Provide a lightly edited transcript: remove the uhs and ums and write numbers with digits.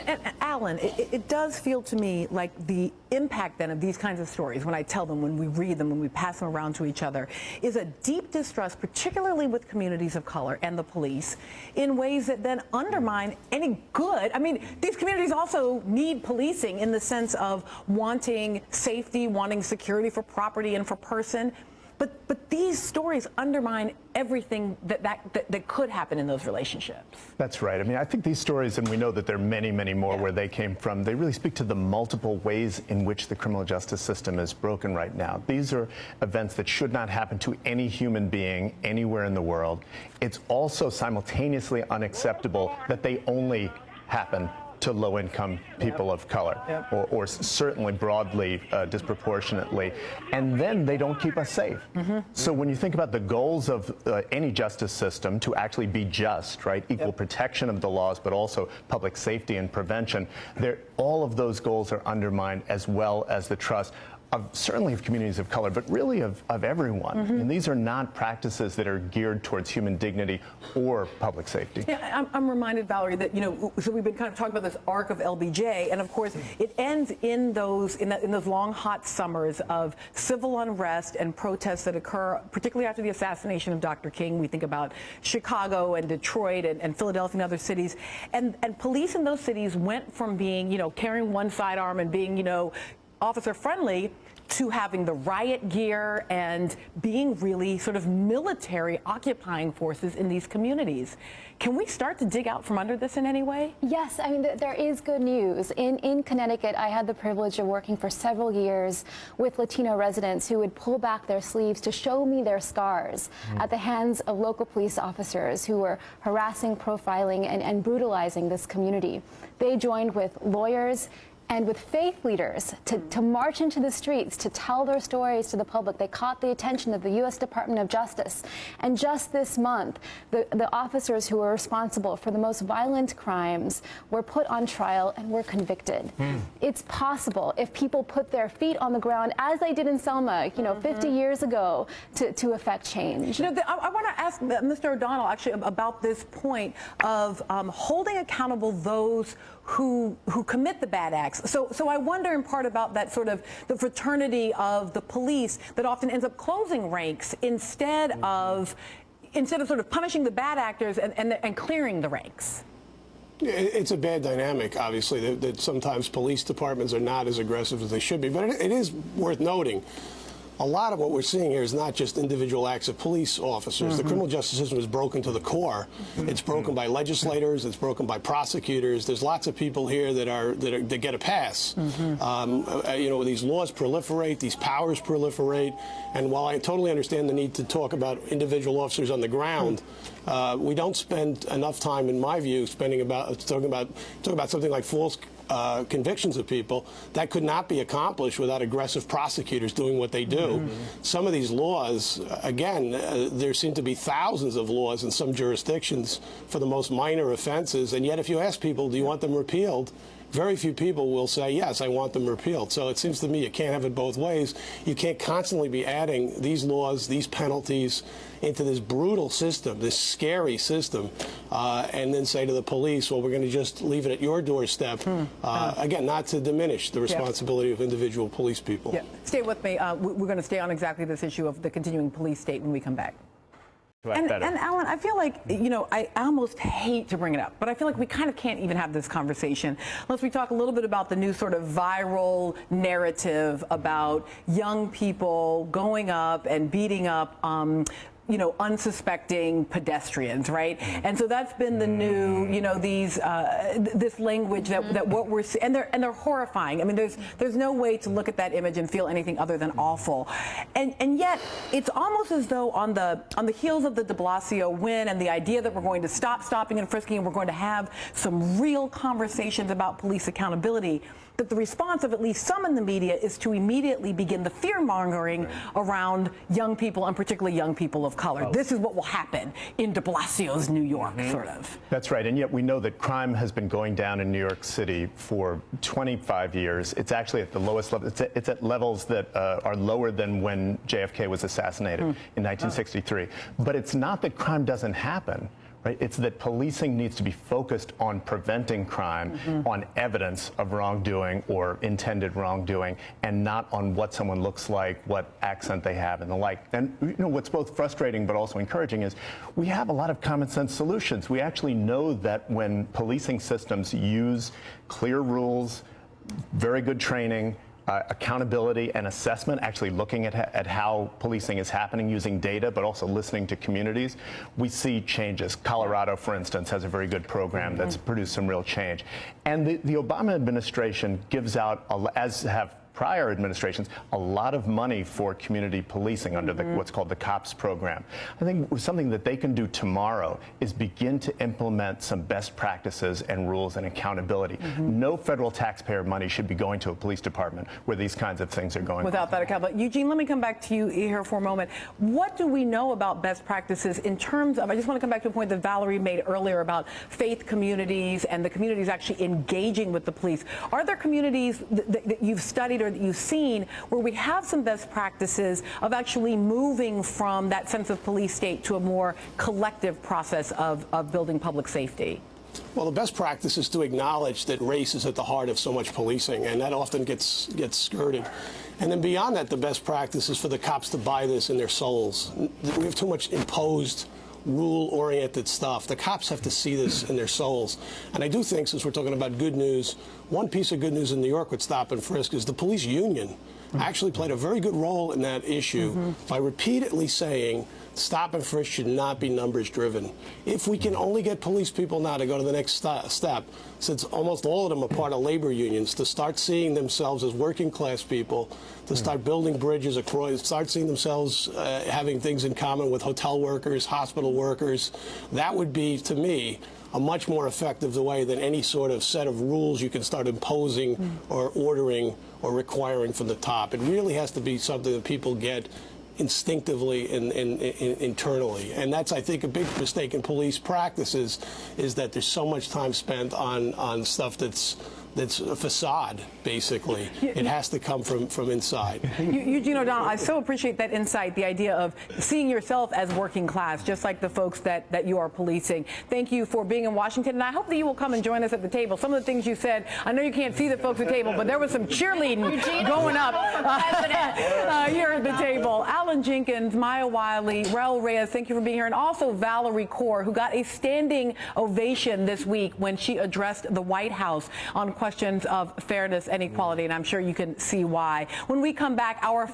And Alan, it does feel to me like the impact then of these kinds of stories, when I tell them, when we read them, when we pass them around to each other, is a deep distrust, particularly with communities of color and the police, in ways that then undermine any good. I mean, these communities also need policing in the sense of wanting safety, wanting security for property and for person. But these stories undermine everything that could happen in those relationships. That's right. I mean, I think these stories, and we know that there are many, many more where they came from, they really speak to the multiple ways in which the criminal justice system is broken right now. These are events that should not happen to any human being anywhere in the world. It's also simultaneously unacceptable that they only happen to low-income people of color, or certainly broadly disproportionately, and then they don't keep us safe. So when you think about the goals of any justice system to actually be just, right, equal protection of the laws, but also public safety and prevention, all of those goals are undermined, as well as the trust certainly of communities of color, but really of everyone. And these are not practices that are geared towards human dignity or public safety. Yeah, I'm reminded, Valerie, that, you know, so we've been kind of talking about this arc of LBJ, and of course it ends in those long, hot summers of civil unrest and protests that occur, particularly after the assassination of Dr. King. We think about Chicago and Detroit and Philadelphia and other cities, and police in those cities went from being, you know, carrying one sidearm and being, you know, officer friendly, to having the riot gear and being really sort of military occupying forces in these communities. Can we start to dig out from under this in any way? Yes, I mean, there is good news. In Connecticut, I had the privilege of working for several years with Latino residents who would pull back their sleeves to show me their scars at the hands of local police officers who were harassing, profiling, and brutalizing this community. They joined with lawyers and with faith leaders to march into the streets, to tell their stories to the public. They caught the attention of the U.S. Department of Justice. And just this month, the officers who were responsible for the most violent crimes were put on trial and were convicted. It's possible, if people put their feet on the ground, as they did in Selma, you know, 50 years ago, to affect change. You know, I want to ask Mr. O'Donnell actually about this point of holding accountable those who commit the bad acts. So I wonder in part about that sort of the fraternity of the police that often ends up closing ranks instead of sort of punishing the bad actors and clearing the ranks. It's a bad dynamic, obviously, that sometimes police departments are not as aggressive as they should be. But it is worth noting, a lot of what we're seeing here is not just individual acts of police officers. The criminal justice system is broken to the core. It's broken by legislators. It's broken by prosecutors. There's lots of people here that get a pass. You know, these laws proliferate, these powers proliferate, and while I totally understand the need to talk about individual officers on the ground, we don't spend enough time, in my view, talking about something like false convictions of people. That could not be accomplished without aggressive prosecutors doing what they do. Some of these laws, again, there seem to be thousands of laws in some jurisdictions for the most minor offenses, and yet if you ask people, do you want them repealed, very few people will say, yes, I want them repealed. So it seems to me you can't have it both ways. You can't constantly be adding these laws, these penalties into this brutal system, this scary system, and then say to the police, well, we're going to just leave it at your doorstep. Again, not to diminish the responsibility of individual police people. Stay with me. We're going to stay on exactly this issue of the continuing police state when we come back. And Alan, I feel like, you know, I almost hate to bring it up, but I feel like we kind of can't even have this conversation unless we talk a little bit about the new sort of viral narrative about young people going up and beating up you know, unsuspecting pedestrians, right? And so that's been the new, you know, these this language that what we're seeing, and they're horrifying. I mean, there's no way to look at that image and feel anything other than awful. And yet it's almost as though on the heels of the de Blasio win and the idea that we're going to stop stopping and frisking and we're going to have some real conversations about police accountability, that the response of at least some in the media is to immediately begin the fear-mongering around young people, and particularly young people of color. This is what will happen in de Blasio's New York, sort of. That's right, and yet we know that crime has been going down in New York City for 25 years. It's actually at the lowest level. It's at levels that are lower than when JFK was assassinated in 1963. But it's not that crime doesn't happen. right? It's that policing needs to be focused on preventing crime, on evidence of wrongdoing or intended wrongdoing, and not on what someone looks like, what accent they have, and the like. And what's both frustrating but also encouraging is we have a lot of common sense solutions. We actually know that when policing systems use clear rules, very good training, accountability and assessment, actually looking at how policing is happening using data, but also listening to communities, we see changes. Colorado, for instance, has a very good program that's produced some real change. And the Obama administration gives out, as have prior administrations, a lot of money for community policing under what's called the COPS program. I think something that they can do tomorrow is begin to implement some best practices and rules and accountability. No federal taxpayer money should be going to a police department where these kinds of things are going on. Without that accountability. Eugene, let me come back to you here for a moment. What do we know about best practices in terms of, I just want to come back to a point that Valerie made earlier about faith communities and the communities actually engaging with the police. Are there communities that you've studied or that you've seen where we have some best practices of actually moving from that sense of police state to a more collective process of building public safety? Well, the best practice is to acknowledge that race is at the heart of so much policing, and that often gets skirted. And then beyond that, the best practice is for the cops to buy this in their souls. We have too much imposed rule-oriented stuff. The cops have to see this in their souls. And I do think, since we're talking about good news, one piece of good news in New York with stop and frisk is the police union actually played a very good role in that issue by repeatedly saying stop and frisk should not be numbers driven. If we can only get police people now to go to the next step, since almost all of them are part of labor unions, to start seeing themselves as working class people, to start building bridges across, start seeing themselves having things in common with hotel workers, hospital workers, that would be, to me, a much more effective way than any sort of set of rules you can start imposing or ordering or requiring from the top. It really has to be something that people get instinctively and internally. And that's, I think, a big mistake in police practices, is that there's so much time spent on stuff that's a facade, basically. It has to come from inside. Eugene O'Donnell, I so appreciate that insight, the idea of seeing yourself as working class, just like the folks that you are policing. Thank you for being in Washington, and I hope that you will come and join us at the table. Some of the things you said, I know you can't see the folks at the table, but there was some cheerleading going up here at the table. Alan Jenkins, Maya Wiley, Raul Reyes, thank you for being here, and also Valerie Kaur, who got a standing ovation this week when she addressed the White House on questions of fairness and equality, and I'm sure you can see why. When we come back, our